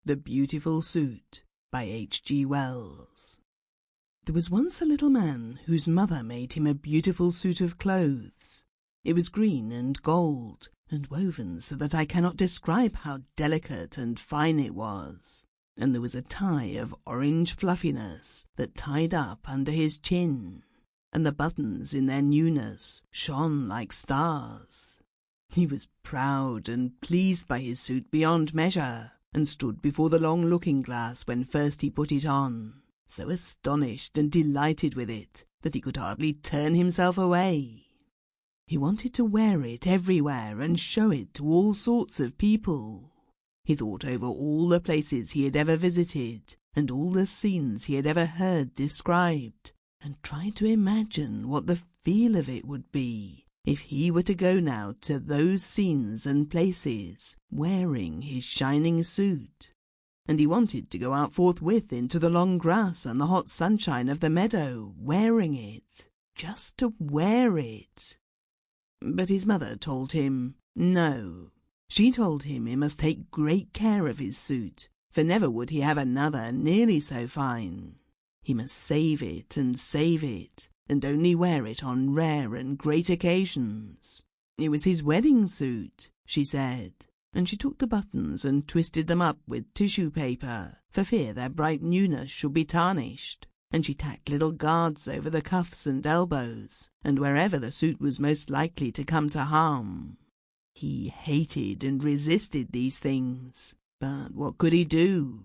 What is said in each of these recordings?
The Beautiful Suit by H.G. Wells. There was once a little man whose mother made him a beautiful suit of clothes. It was green and gold, and woven so that I cannot describe how delicate and fine it was, and there was a tie of orange fluffiness that tied up under his chin, and the buttons in their newness shone like stars. He was proud and pleased by his suit beyond measure, and stood before the long looking-glass when first he put it on, so astonished and delighted with it that he could hardly turn himself away. He wanted to wear it everywhere and show it to all sorts of people. He thought over all the places he had ever visited, and all the scenes he had ever heard described, and tried to imagine what the feel of it would be if he were to go now to those scenes and places wearing his shining suit. And he wanted to go out forthwith into the long grass and the hot sunshine of the meadow, wearing it, just to wear it. But his mother told him no. She told him he must take great care of his suit, for never would he have another nearly so fine. He must save it, and only wear it on rare and great occasions. It was his wedding suit, she said, and she took the buttons and twisted them up with tissue paper, for fear their bright newness should be tarnished, and she tacked little guards over the cuffs and elbows, and wherever the suit was most likely to come to harm. He hated and resisted these things, but what could he do?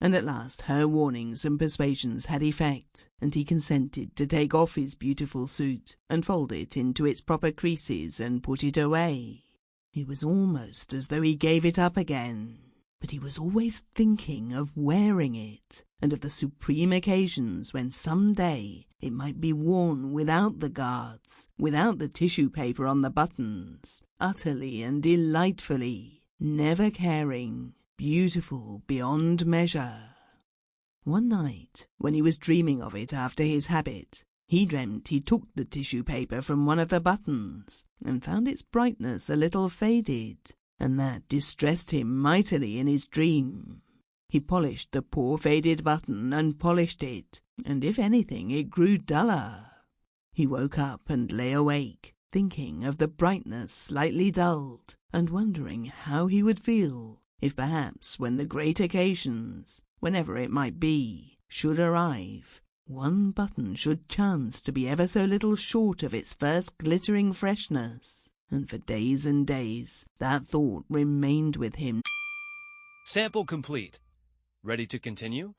And at last her warnings and persuasions had effect, and he consented to take off his beautiful suit and fold it into its proper creases and put it away. It was almost as though he gave it up again, but he was always thinking of wearing it, and of the supreme occasions when some day it might be worn without the guards, without the tissue paper on the buttons, utterly and delightfully, never caring, beautiful beyond measure. One night, when he was dreaming of it after his habit, he dreamt he took the tissue paper from one of the buttons, and found its brightness a little faded, and that distressed him mightily in his dream. He polished the poor faded button and polished it, and if anything it grew duller. He woke up and lay awake, thinking of the brightness slightly dulled, and wondering how he would feel if perhaps when the great occasions, whenever it might be, should arrive, one button should chance to be ever so little short of its first glittering freshness, and for days and days that thought remained with him. Sample complete. Ready to continue?